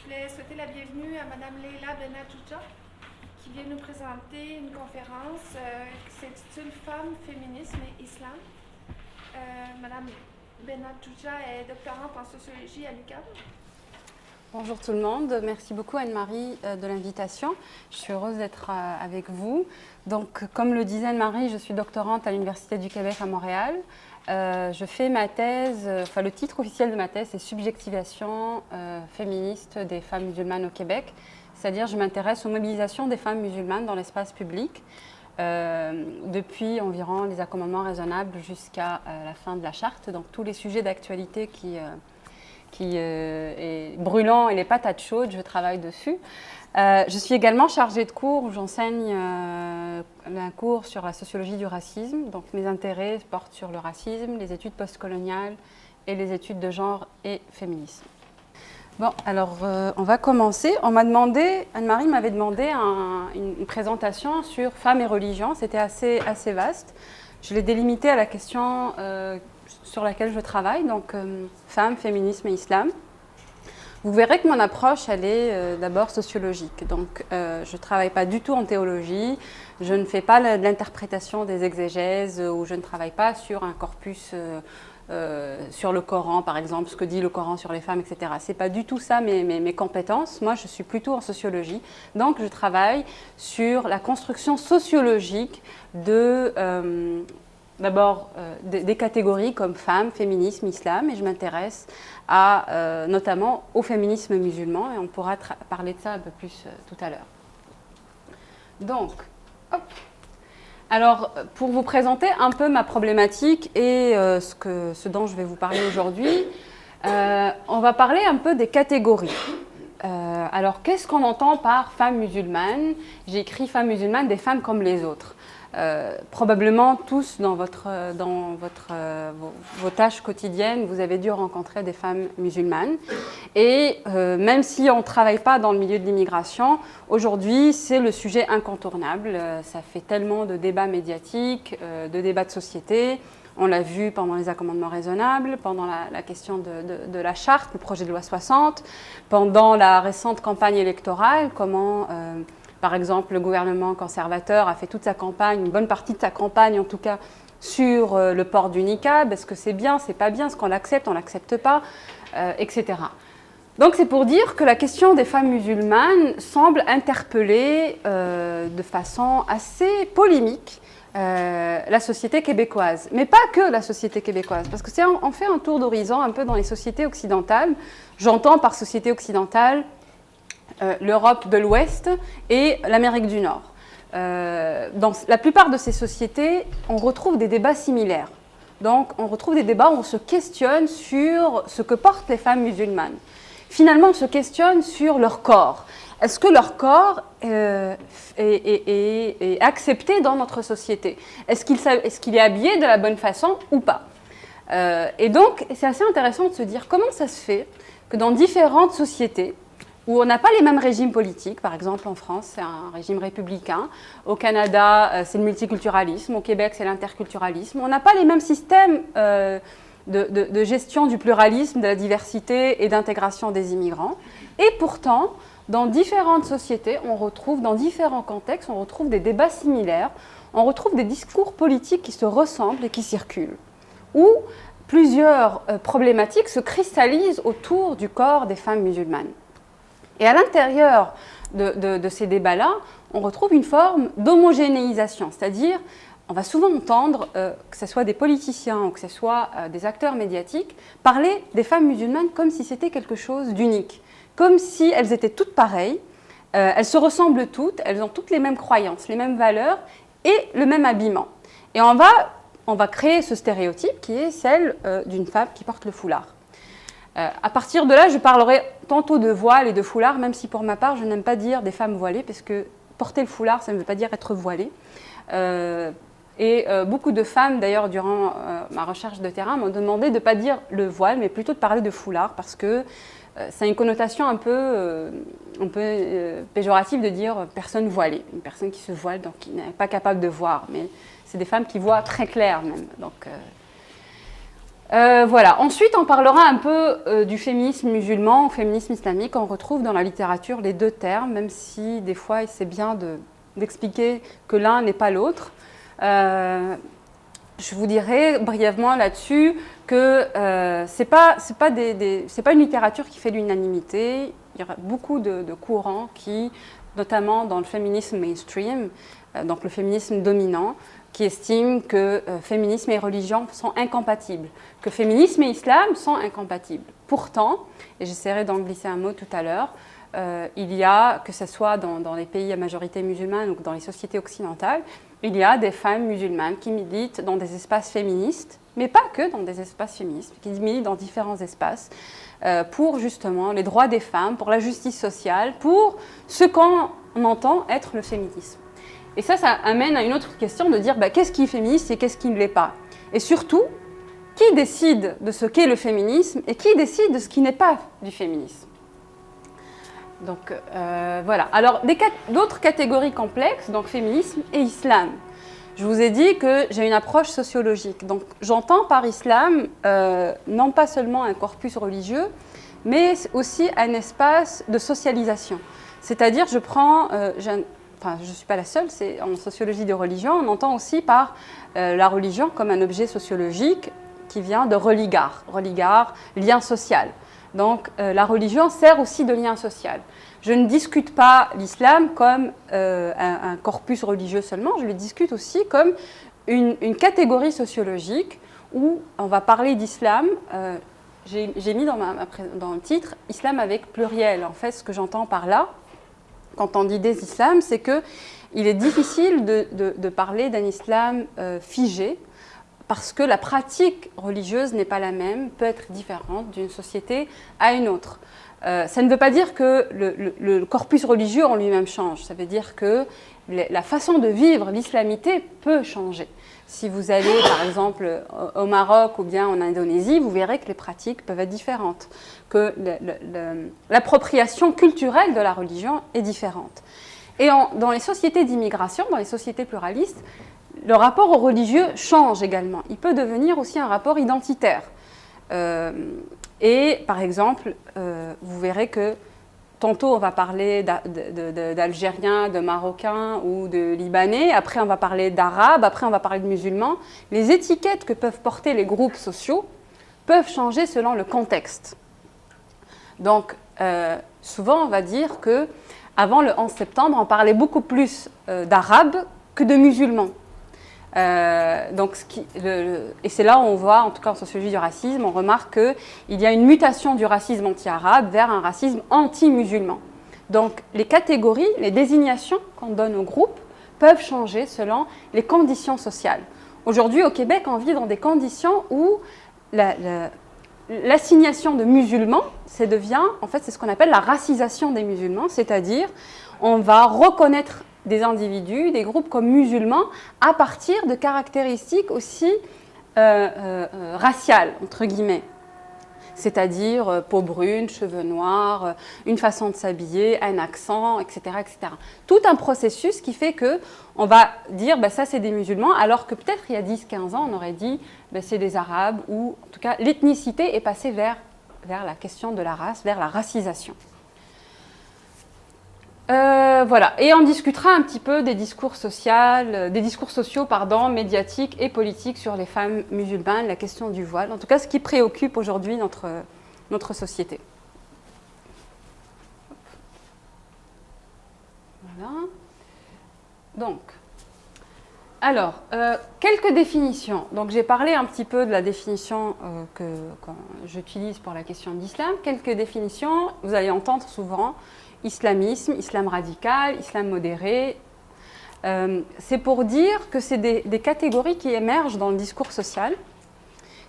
Je voulais souhaiter la bienvenue à Madame Leila Benadjouja qui vient nous présenter une conférence qui s'intitule Femmes, féminisme et islam. Madame Benadjouja est doctorante en sociologie à l'UQAM. Bonjour tout le monde, merci beaucoup Anne-Marie de l'invitation. Je suis heureuse d'être avec vous. Donc, comme le disait Anne-Marie, je suis doctorante à l'Université du Québec à Montréal. Je fais ma thèse, le titre officiel de ma thèse, c'est Subjectivation féministe des femmes musulmanes au Québec. C'est-à-dire, je m'intéresse aux mobilisations des femmes musulmanes dans l'espace public depuis environ les accommodements raisonnables jusqu'à la fin de la charte. Donc, tous les sujets d'actualité qui est brûlant et les patates chaudes, je travaille dessus. Je suis également chargée de cours où j'enseigne un cours sur la sociologie du racisme. Donc mes intérêts portent sur le racisme, les études postcoloniales et les études de genre et féminisme. Bon, alors on va commencer. On m'a demandé, Anne-Marie m'avait demandé une présentation sur femmes et religion. C'était assez vaste. Je l'ai délimité à la question sur laquelle je travaille, donc femmes, féminisme et islam. Vous verrez que mon approche, elle est d'abord sociologique. Donc, je ne travaille pas du tout en théologie, je ne fais pas de l'interprétation des exégèses ou je ne travaille pas sur un corpus sur le Coran, par exemple, ce que dit le Coran sur les femmes, etc. Ce n'est pas du tout ça mes compétences. Moi, je suis plutôt en sociologie. Donc, je travaille sur la construction sociologique de... D'abord, des catégories comme femmes, féminisme, islam, et je m'intéresse notamment au féminisme musulman, et on pourra parler de ça un peu plus tout à l'heure. Donc, hop. Alors, pour vous présenter un peu ma problématique et ce dont je vais vous parler aujourd'hui, on va parler un peu des catégories. Alors, qu'est-ce qu'on entend par femmes musulmanes? J'ai écrit femmes musulmanes, des femmes comme les autres. Probablement tous dans vos tâches quotidiennes, vous avez dû rencontrer des femmes musulmanes. Et même si on ne travaille pas dans le milieu de l'immigration, aujourd'hui c'est le sujet incontournable. Ça fait tellement de débats médiatiques, de débats de société. On l'a vu pendant les accommodements raisonnables, pendant la question de la charte, le projet de loi 60, pendant la récente campagne électorale, comment... Par exemple, le gouvernement conservateur a fait toute sa campagne, une bonne partie de sa campagne en tout cas, sur le port du niqab. Est-ce que c'est bien, c'est pas bien, est-ce qu'on l'accepte, on l'accepte pas, etc. Donc c'est pour dire que la question des femmes musulmanes semble interpeller de façon assez polémique la société québécoise. Mais pas que la société québécoise, parce que c'est on fait un tour d'horizon un peu dans les sociétés occidentales. J'entends par société occidentale l'Europe de l'Ouest et l'Amérique du Nord. Dans la plupart de ces sociétés, on retrouve des débats similaires. Donc, on retrouve des débats où on se questionne sur ce que portent les femmes musulmanes. Finalement, on se questionne sur leur corps. Est-ce que leur corps est accepté dans notre société? Est-ce qu'il est habillé de la bonne façon ou pas? Et donc, c'est assez intéressant de se dire comment ça se fait que dans différentes sociétés, où on n'a pas les mêmes régimes politiques. Par exemple, en France, c'est un régime républicain. Au Canada, c'est le multiculturalisme. Au Québec, c'est l'interculturalisme. On n'a pas les mêmes systèmes de gestion du pluralisme, de la diversité et d'intégration des immigrants. Et pourtant, dans différentes sociétés, dans différents contextes, on retrouve des débats similaires. On retrouve des discours politiques qui se ressemblent et qui circulent. Où plusieurs problématiques se cristallisent autour du corps des femmes musulmanes. Et à l'intérieur de ces débats-là, on retrouve une forme d'homogénéisation, c'est-à-dire on va souvent entendre, que ce soit des politiciens ou que ce soit des acteurs médiatiques, parler des femmes musulmanes comme si c'était quelque chose d'unique, comme si elles étaient toutes pareilles, elles se ressemblent toutes, elles ont toutes les mêmes croyances, les mêmes valeurs et le même habillement. Et on va créer ce stéréotype qui est celle d'une femme qui porte le foulard. À partir de là, je parlerai tantôt de voile et de foulard, même si pour ma part, je n'aime pas dire des femmes voilées, parce que porter le foulard, ça ne veut pas dire être voilée. Beaucoup de femmes, d'ailleurs, durant ma recherche de terrain, m'ont demandé de ne pas dire le voile, mais plutôt de parler de foulard, parce que ça a une connotation un peu péjorative de dire personne voilée, une personne qui se voile, donc qui n'est pas capable de voir. Mais c'est des femmes qui voient très clair même. Donc, Voilà. Ensuite, on parlera un peu du féminisme musulman ou féminisme islamique. On retrouve dans la littérature les deux termes, même si des fois c'est bien d'expliquer que l'un n'est pas l'autre. Je vous dirai brièvement là-dessus que c'est pas une littérature qui fait l'unanimité. Il y aura beaucoup de courants qui, notamment dans le féminisme mainstream, donc le féminisme dominant, qui estiment que féminisme et religion sont incompatibles, que féminisme et islam sont incompatibles. Pourtant, et j'essaierai d'en glisser un mot tout à l'heure, il y a, que ce soit dans les pays à majorité musulmane ou dans les sociétés occidentales, il y a des femmes musulmanes qui militent dans des espaces féministes, mais pas que dans des espaces féministes, qui militent dans différents espaces pour justement les droits des femmes, pour la justice sociale, pour ce qu'on entend être le féminisme. Et ça amène à une autre question de dire qu'est-ce qui est féministe et qu'est-ce qui ne l'est pas. Et surtout, qui décide de ce qu'est le féminisme et qui décide de ce qui n'est pas du féminisme. Donc voilà. Alors d'autres catégories complexes, donc féminisme et islam. Je vous ai dit que j'ai une approche sociologique. Donc j'entends par islam non pas seulement un corpus religieux, mais aussi un espace de socialisation. C'est-à-dire je prends... Enfin, je ne suis pas la seule, c'est en sociologie de religion, on entend aussi par la religion comme un objet sociologique qui vient de religar, lien social. Donc la religion sert aussi de lien social. Je ne discute pas l'islam comme un corpus religieux seulement, je le discute aussi comme une catégorie sociologique où on va parler d'islam. J'ai mis dans le titre « Islam avec pluriel ». En fait, ce que j'entends par là, quand on dit des islams, c'est qu'il est difficile de parler d'un islam figé parce que la pratique religieuse n'est pas la même, peut être différente d'une société à une autre. Ça ne veut pas dire que le corpus religieux en lui-même change, ça veut dire que la façon de vivre l'islamité peut changer. Si vous allez par exemple au Maroc ou bien en Indonésie, vous verrez que les pratiques peuvent être différentes, que l'appropriation culturelle de la religion est différente. Et dans les sociétés d'immigration, dans les sociétés pluralistes, le rapport au religieux change également. Il peut devenir aussi un rapport identitaire. Et par exemple, vous verrez que tantôt on va parler d'Algériens, de Marocains ou de Libanais, après on va parler d'Arabes, après on va parler de musulmans. Les étiquettes que peuvent porter les groupes sociaux peuvent changer selon le contexte. Donc souvent on va dire qu'avant le 11 septembre, on parlait beaucoup plus d'Arabes que de musulmans. Et c'est là où on voit, en tout cas en sociologie du racisme, on remarque qu'il y a une mutation du racisme anti-arabe vers un racisme anti-musulman. Donc les catégories, les désignations qu'on donne aux groupes peuvent changer selon les conditions sociales. Aujourd'hui au Québec, on vit dans des conditions où l'assignation de musulmans, c'est ce qu'on appelle la racisation des musulmans, c'est-à-dire on va reconnaître des individus, des groupes comme musulmans, à partir de caractéristiques aussi raciales, entre guillemets. C'est-à-dire peau brune, cheveux noirs, une façon de s'habiller, un accent, etc., etc. Tout un processus qui fait qu'on va dire ça c'est des musulmans, alors que peut-être il y a 10-15 ans on aurait dit c'est des arabes, ou en tout cas l'ethnicité est passée vers la question de la race, vers la racisation. Voilà, et on discutera un petit peu des discours sociaux, médiatiques et politiques sur les femmes musulmanes, la question du voile, en tout cas ce qui préoccupe aujourd'hui notre société. Voilà. Donc, alors, quelques définitions. Donc j'ai parlé un petit peu de la définition que j'utilise pour la question d'islam. Quelques définitions, vous allez entendre souvent islamisme, islam radical, islam modéré. C'est pour dire que c'est des catégories qui émergent dans le discours social,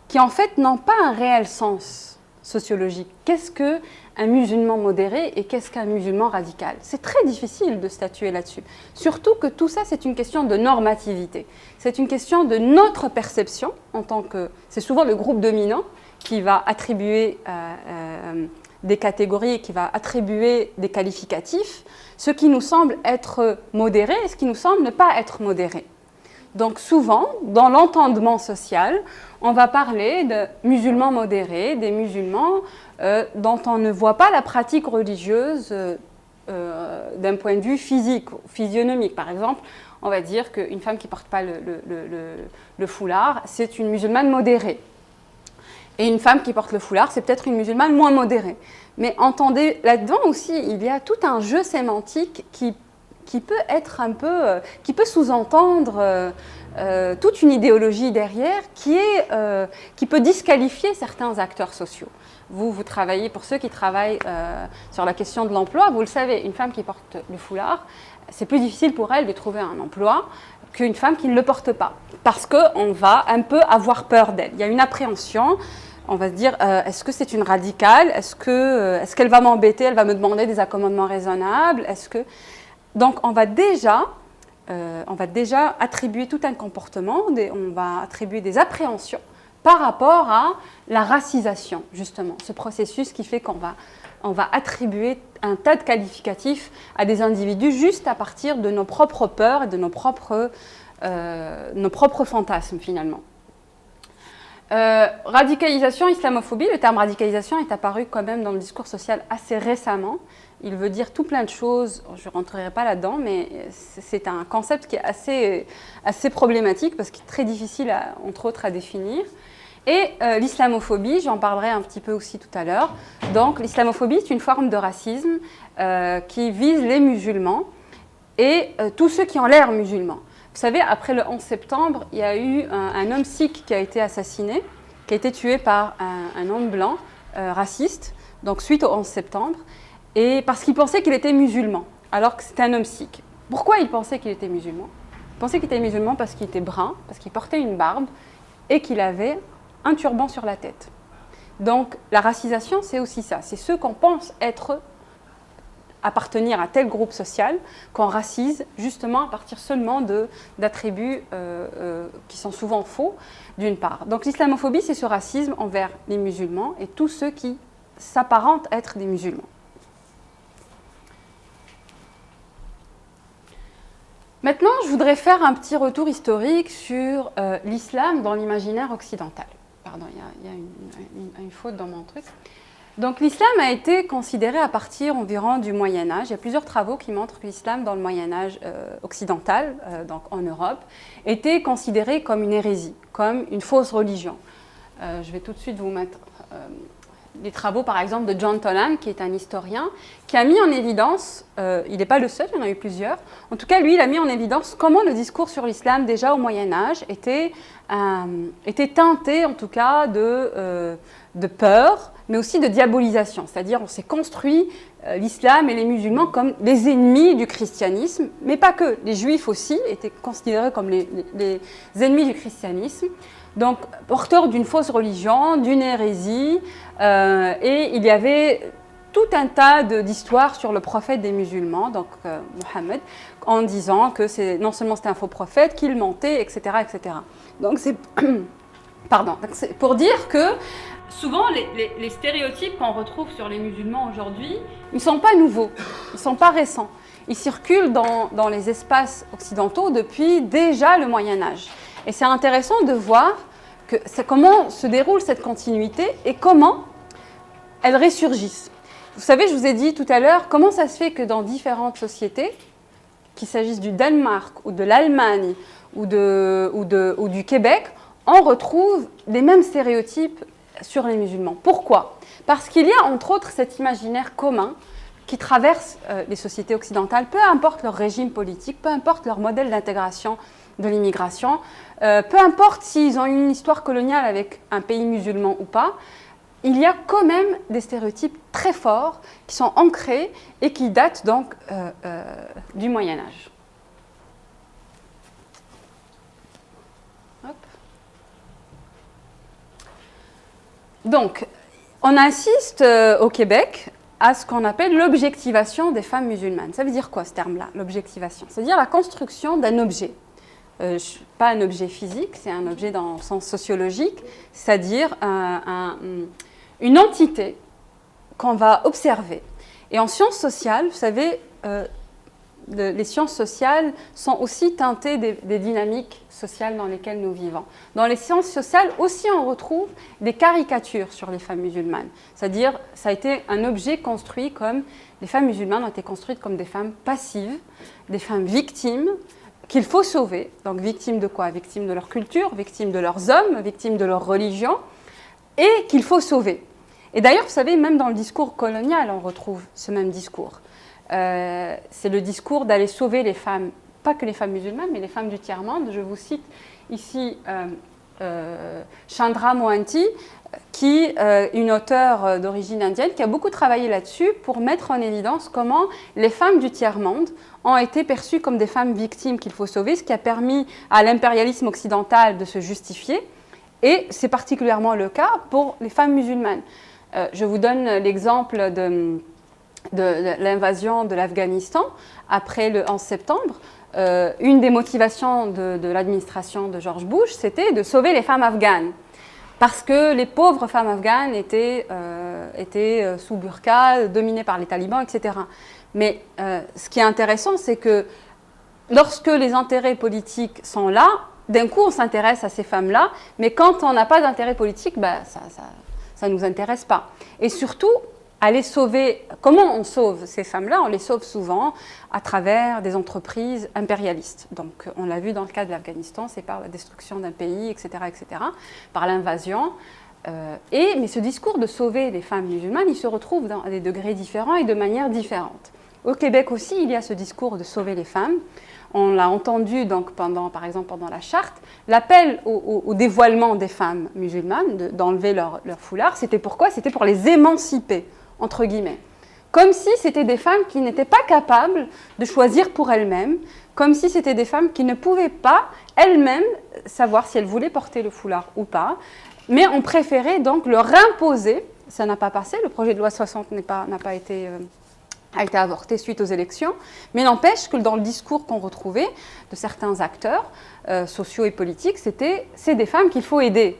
qui en fait n'ont pas un réel sens sociologique. Qu'est-ce qu'un musulman modéré et qu'est-ce qu'un musulman radical? C'est très difficile de statuer là-dessus. Surtout que tout ça, c'est une question de normativité. C'est une question de notre perception, en tant que... C'est souvent le groupe dominant qui va attribuer des catégories, qui va attribuer des qualificatifs, ce qui nous semble être modéré et ce qui nous semble ne pas être modéré. Donc souvent, dans l'entendement social, on va parler de musulmans modérés, des musulmans dont on ne voit pas la pratique religieuse d'un point de vue physique, physionomique. Par exemple, on va dire qu'une femme qui ne porte pas le foulard, c'est une musulmane modérée. Et une femme qui porte le foulard, c'est peut-être une musulmane moins modérée. Mais entendez, là-dedans aussi, il y a tout un jeu sémantique qui peut être un peu, qui peut sous-entendre toute une idéologie derrière qui peut disqualifier certains acteurs sociaux. Vous travaillez, pour ceux qui travaillent sur la question de l'emploi, vous le savez, une femme qui porte le foulard, c'est plus difficile pour elle de trouver un emploi qu'une femme qui ne le porte pas. Parce qu'on va un peu avoir peur d'elle. Il y a une appréhension. On va se dire, est-ce que c'est une radicale? Est-ce qu'elle va m'embêter? Elle va me demander des accommodements raisonnables? Donc, on va déjà attribuer tout un comportement, on va attribuer des appréhensions par rapport à la racisation, justement. Ce processus qui fait qu'on va attribuer un tas de qualificatifs à des individus juste à partir de nos propres peurs et de nos propres fantasmes, finalement. Radicalisation, islamophobie, le terme radicalisation est apparu quand même dans le discours social assez récemment. Il veut dire tout plein de choses, je ne rentrerai pas là-dedans, mais c'est un concept qui est assez problématique parce qu'il est très difficile, entre autres, à définir. Et l'islamophobie, j'en parlerai un petit peu aussi tout à l'heure. Donc l'islamophobie, c'est une forme de racisme qui vise les musulmans et tous ceux qui ont l'air musulmans. Vous savez, après le 11 septembre, il y a eu un homme sikh qui a été assassiné, qui a été tué par un homme blanc raciste, donc suite au 11 septembre, et parce qu'il pensait qu'il était musulman, alors que c'était un homme sikh. Pourquoi il pensait qu'il était musulman? Il pensait qu'il était musulman parce qu'il était brun, parce qu'il portait une barbe et qu'il avait un turban sur la tête. Donc la racisation, c'est aussi ça, c'est ceux qu'on pense appartenir à tel groupe social qu'on racise justement à partir seulement d'attributs qui sont souvent faux, d'une part. Donc l'islamophobie, c'est ce racisme envers les musulmans et tous ceux qui s'apparentent être des musulmans. Maintenant, je voudrais faire un petit retour historique sur l'islam dans l'imaginaire occidental. Pardon, il y a une faute dans mon truc. Donc l'islam a été considéré à partir environ du Moyen-Âge. Il y a plusieurs travaux qui montrent que l'islam dans le Moyen-Âge occidental, donc en Europe, était considéré comme une hérésie, comme une fausse religion. Je vais tout de suite vous mettre les travaux, par exemple, de John Toland, qui est un historien, qui a mis en évidence, il n'est pas le seul, il y en a eu plusieurs, en tout cas, lui, il a mis en évidence comment le discours sur l'islam, déjà au Moyen-Âge, était teinté, en tout cas, de peur, mais aussi de diabolisation. C'est-à-dire, on s'est construit l'islam et les musulmans comme les ennemis du christianisme, mais pas que. Les juifs aussi étaient considérés comme les ennemis du christianisme. Donc, porteurs d'une fausse religion, d'une hérésie, et il y avait tout un tas d'histoires sur le prophète des musulmans, donc Mohammed, en disant que non seulement c'était un faux prophète, qu'il mentait, etc., etc. Donc c'est pour dire que souvent les stéréotypes qu'on retrouve sur les musulmans aujourd'hui, ils ne sont pas nouveaux, ils ne sont pas récents. Ils circulent dans les espaces occidentaux depuis déjà le Moyen-Âge. Et c'est intéressant de voir comment se déroule cette continuité et comment elles ressurgissent. Vous savez, je vous ai dit tout à l'heure, comment ça se fait que dans différentes sociétés, qu'il s'agisse du Danemark ou de l'Allemagne ou du Québec, on retrouve les mêmes stéréotypes sur les musulmans. Pourquoi? Parce qu'il y a entre autres cet imaginaire commun qui traverse les sociétés occidentales, peu importe leur régime politique, peu importe leur modèle d'intégration de l'immigration, peu importe s'ils ont une histoire coloniale avec un pays musulman ou pas, il y a quand même des stéréotypes très forts qui sont ancrés et qui datent donc du Moyen-Âge. Donc, on assiste au Québec à ce qu'on appelle l'objectivation des femmes musulmanes. Ça veut dire quoi ce terme-là, l'objectivation? C'est-à-dire la construction d'un objet. Pas un objet physique, c'est un objet dans le sens sociologique, c'est-à-dire une entité qu'on va observer. Et en sciences sociales, vous savez, les sciences sociales sont aussi teintées des dynamiques sociales dans lesquelles nous vivons. Dans les sciences sociales aussi, on retrouve des caricatures sur les femmes musulmanes. C'est-à-dire, ça a été un objet construit comme, les femmes musulmanes ont été construites comme des femmes passives, des femmes victimes, qu'il faut sauver. Donc victimes de quoi? Victimes de leur culture, victimes de leurs hommes, victimes de leur religion, et qu'il faut sauver. Et d'ailleurs, vous savez, même dans le discours colonial, on retrouve ce même discours. C'est le discours d'aller sauver les femmes, pas que les femmes musulmanes, mais les femmes du tiers-monde. Je vous cite ici Chandra Mohanty, une auteure d'origine indienne, qui a beaucoup travaillé là-dessus pour mettre en évidence comment les femmes du tiers-monde ont été perçues comme des femmes victimes qu'il faut sauver, ce qui a permis à l'impérialisme occidental de se justifier. Et c'est particulièrement le cas pour les femmes musulmanes. Je vous donne l'exemple de l'invasion de l'Afghanistan après le 11 septembre. Une des motivations de l'administration de George Bush, c'était de sauver les femmes afghanes. Parce que les pauvres femmes afghanes étaient sous burqa, dominées par les talibans, etc. Mais ce qui est intéressant, c'est que lorsque les intérêts politiques sont là, d'un coup on s'intéresse à ces femmes-là, mais quand on n'a pas d'intérêt politique, ça ne nous intéresse pas. Et surtout, aller sauver, comment on sauve ces femmes-là? On les sauve souvent à travers des entreprises impérialistes. Donc on l'a vu dans le cas de l'Afghanistan, c'est par la destruction d'un pays, etc., par l'invasion. Mais ce discours de sauver les femmes musulmanes, il se retrouve dans des degrés différents et de manière différente. Au Québec aussi, il y a ce discours de sauver les femmes. On l'a entendu donc par exemple pendant la charte, l'appel au dévoilement des femmes musulmanes, d'enlever leur foulard, c'était pourquoi? C'était pour les émanciper, entre guillemets. Comme si c'était des femmes qui n'étaient pas capables de choisir pour elles-mêmes, comme si c'était des femmes qui ne pouvaient pas elles-mêmes savoir si elles voulaient porter le foulard ou pas, mais on préférait donc leur imposer, ça n'a pas passé, le projet de loi 60 a été avorté suite aux élections, mais n'empêche que dans le discours qu'on retrouvait de certains acteurs sociaux et politiques, c'est des femmes qu'il faut aider.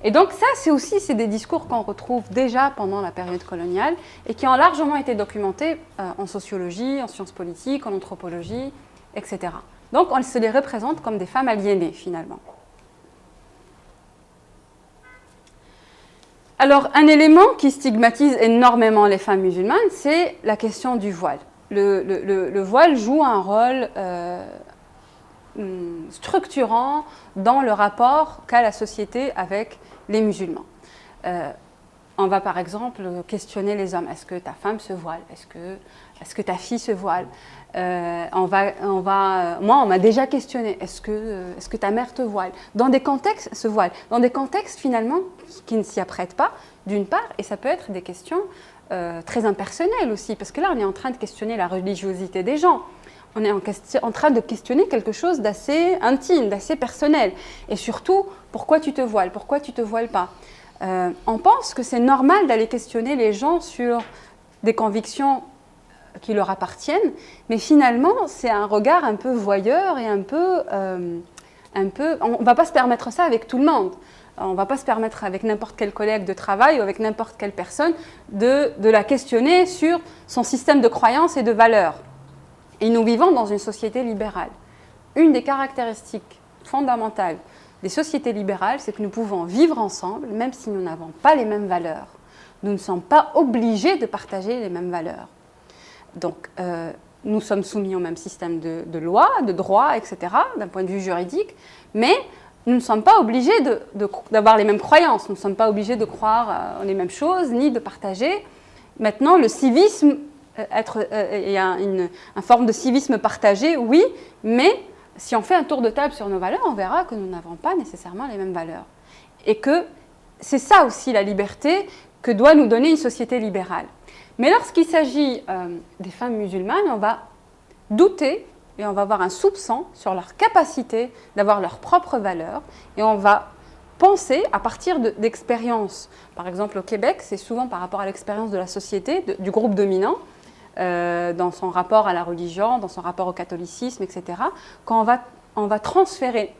Et donc ça, c'est des discours qu'on retrouve déjà pendant la période coloniale et qui ont largement été documentés en sociologie, en sciences politiques, en anthropologie, etc. Donc on se les représente comme des femmes aliénées finalement. Alors, un élément qui stigmatise énormément les femmes musulmanes, c'est la question du voile. Le voile joue un rôle structurant dans le rapport qu'a la société avec les musulmans. On va par exemple questionner les hommes. Est-ce que ta femme se voile? Est-ce que ta fille se voile? Moi, on m'a déjà questionné. Est-ce que ta mère te voile? Dans des contextes, se voile. Dans des contextes finalement qui ne s'y apprêtent pas, d'une part, et ça peut être des questions très impersonnelles aussi, parce que là, on est en train de questionner la religiosité des gens. On est en train de questionner quelque chose d'assez intime, d'assez personnel. Et surtout, pourquoi tu te voiles? Pourquoi tu ne te voiles pas? On pense que c'est normal d'aller questionner les gens sur des convictions qui leur appartiennent, mais finalement, c'est un regard un peu voyeur et un peu on ne va pas se permettre ça avec tout le monde. On ne va pas se permettre avec n'importe quel collègue de travail ou avec n'importe quelle personne de la questionner sur son système de croyances et de valeurs. Et nous vivons dans une société libérale. Une des caractéristiques fondamentales des sociétés libérales, c'est que nous pouvons vivre ensemble, même si nous n'avons pas les mêmes valeurs. Nous ne sommes pas obligés de partager les mêmes valeurs. Donc, nous sommes soumis au même système de loi, de droit, etc., d'un point de vue juridique, mais nous ne sommes pas obligés d'avoir les mêmes croyances, nous ne sommes pas obligés de croire en les mêmes choses, ni de partager. Maintenant, le civisme, il y a une forme de civisme partagé, oui, mais si on fait un tour de table sur nos valeurs, on verra que nous n'avons pas nécessairement les mêmes valeurs. Et que c'est ça aussi la liberté que doit nous donner une société libérale. Mais lorsqu'il s'agit des femmes musulmanes, on va douter et on va avoir un soupçon sur leur capacité d'avoir leurs propres valeurs et on va penser à partir d'expériences. Par exemple, au Québec, c'est souvent par rapport à l'expérience de la société, du groupe dominant, dans son rapport à la religion, dans son rapport au catholicisme, etc., quand on va transférer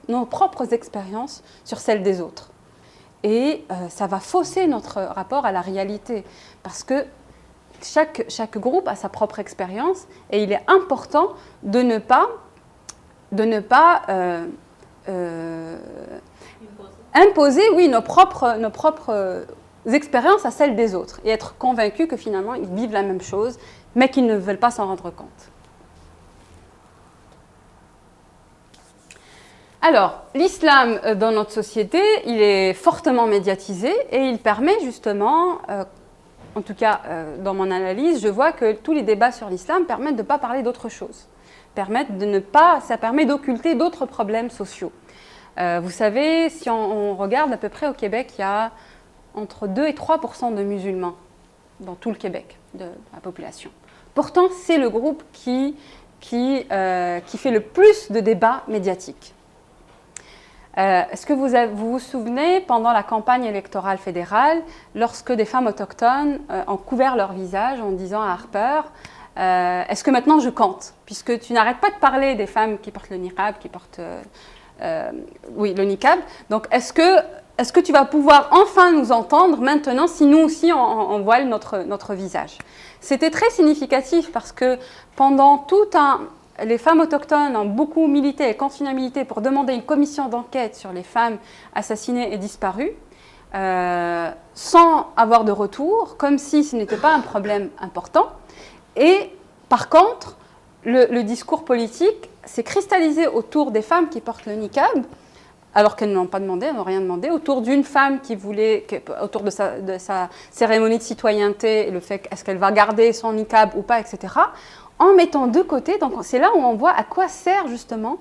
nos propres expériences sur celles des autres. Et ça va fausser notre rapport à la réalité. Parce que chaque groupe a sa propre expérience et il est important de ne pas imposer oui, nos propres expériences à celles des autres et être convaincus que finalement ils vivent la même chose mais qu'ils ne veulent pas s'en rendre compte. Alors, l'islam dans notre société, il est fortement médiatisé et il permet justement, en tout cas dans mon analyse, je vois que tous les débats sur l'islam permettent de ne pas parler d'autre chose. Ça permet d'occulter d'autres problèmes sociaux. Vous savez, si on regarde à peu près au Québec, il y a entre 2 et 3% de musulmans dans tout le Québec, de la population. Pourtant, c'est le groupe qui fait le plus de débats médiatiques. Est-ce que vous vous souvenez, pendant la campagne électorale fédérale, lorsque des femmes autochtones ont couvert leur visage en disant à Harper est-ce que maintenant je compte? Puisque tu n'arrêtes pas de parler des femmes qui portent le niqab, le niqab. Donc, est-ce que tu vas pouvoir enfin nous entendre maintenant si nous aussi on voile notre visage? C'était très significatif parce que pendant les femmes autochtones ont beaucoup milité et continuent à militer pour demander une commission d'enquête sur les femmes assassinées et disparues, sans avoir de retour, comme si ce n'était pas un problème important. Et par contre, le discours politique s'est cristallisé autour des femmes qui portent le niqab, alors qu'elles ne l'ont pas demandé, elles n'ont rien demandé, autour d'une femme autour de sa cérémonie de citoyenneté, le fait est-ce qu'elle va garder son niqab ou pas, etc., en mettant de côté. Donc c'est là où on voit à quoi sert justement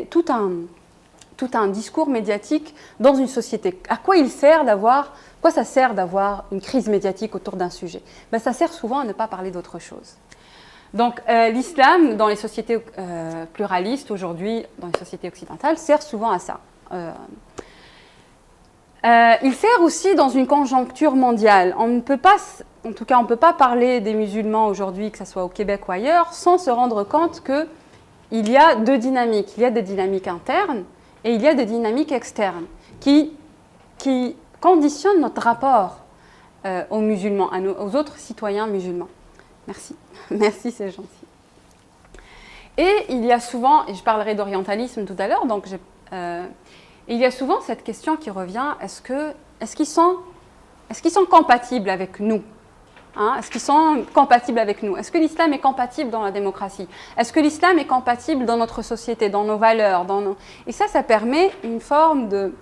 tout un discours médiatique dans une société. À quoi ça sert d'avoir une crise médiatique autour d'un sujet? Ça sert souvent à ne pas parler d'autre chose. Donc l'islam, dans les sociétés pluralistes aujourd'hui, dans les sociétés occidentales, sert souvent à ça. Il sert aussi dans une conjoncture mondiale. On ne peut pas parler des musulmans aujourd'hui, que ce soit au Québec ou ailleurs, sans se rendre compte qu'il y a deux dynamiques. Il y a des dynamiques internes et il y a des dynamiques externes qui conditionnent notre rapport aux musulmans, aux autres citoyens musulmans. Merci. Merci, c'est gentil. Et il y a souvent, et je parlerai d'orientalisme tout à l'heure, donc il y a souvent cette question qui revient, est-ce qu'ils sont compatibles avec nous? Est-ce qu'ils sont compatibles avec nous? Est-ce que l'islam est compatible dans la démocratie? Est-ce que l'islam est compatible dans notre société, dans nos valeurs? Et ça permet une forme de...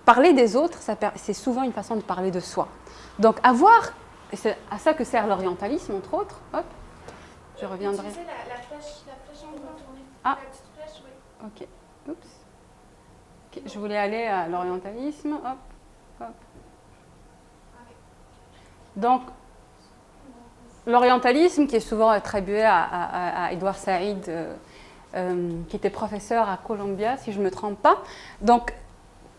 Parler des autres, c'est souvent une façon de parler de soi. Donc et c'est à ça que sert l'orientalisme, entre autres. Hop, je reviendrai. Utilisez la flèche en retourner. Ah. La petite flèche, oui. Ok. Oups. Okay. Je voulais aller à l'orientalisme. Hop, hop. Donc, l'orientalisme, qui est souvent attribué à Edward Said, qui était professeur à Columbia, si je ne me trompe pas. Donc,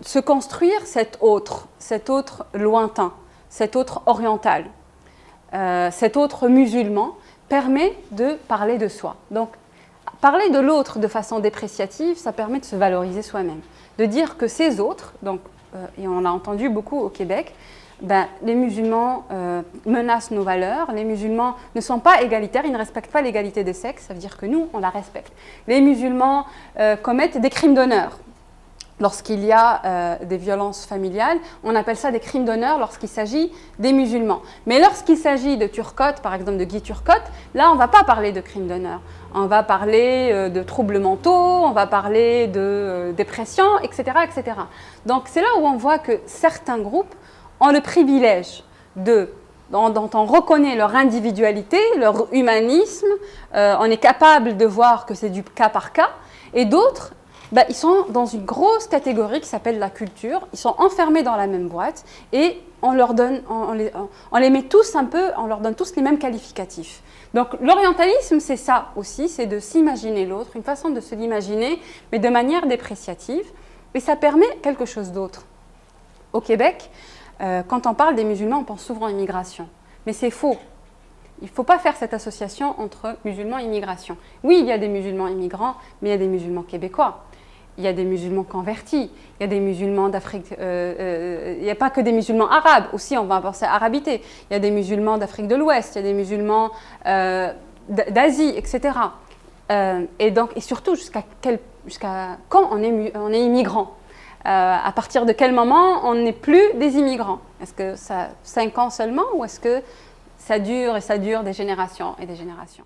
se construire cet autre lointain, cet autre oriental, cet autre musulman, permet de parler de soi. Donc, parler de l'autre de façon dépréciative, ça permet de se valoriser soi-même. De dire que ces autres, et on l'a entendu beaucoup au Québec, les musulmans menacent nos valeurs, les musulmans ne sont pas égalitaires, ils ne respectent pas l'égalité des sexes, ça veut dire que nous, on la respecte. Les musulmans commettent des crimes d'honneur. Lorsqu'il y a des violences familiales, on appelle ça des crimes d'honneur lorsqu'il s'agit des musulmans. Mais lorsqu'il s'agit de turcotte, par exemple de Guy Turcotte, là on ne va pas parler de crimes d'honneur. On va parler de troubles mentaux, on va parler de dépression, etc., etc. Donc c'est là où on voit que certains groupes ont le privilège dont on reconnaît leur individualité, leur humanisme, on est capable de voir que c'est du cas par cas, et d'autres, ils sont dans une grosse catégorie qui s'appelle la culture, ils sont enfermés dans la même boîte et on les met tous on leur donne tous les mêmes qualificatifs. Donc l'orientalisme, c'est ça aussi, c'est de s'imaginer l'autre, une façon de se l'imaginer, mais de manière dépréciative, et ça permet quelque chose d'autre. Au Québec, quand on parle des musulmans, on pense souvent à immigration, mais c'est faux. Il ne faut pas faire cette association entre musulmans et immigration. Oui, il y a des musulmans immigrants, mais il y a des musulmans québécois. il y a des musulmans convertis, il y a des musulmans d'Afrique, il n'y a pas que des musulmans arabes, aussi on va penser à arabité, il y a des musulmans d'Afrique de l'Ouest, il y a des musulmans d'Asie, etc. Et surtout, jusqu'à quand on est immigrant? À partir de quel moment on n'est plus des immigrants? Est-ce que ça 5 ans seulement ou est-ce que ça dure et ça dure des générations et des générations?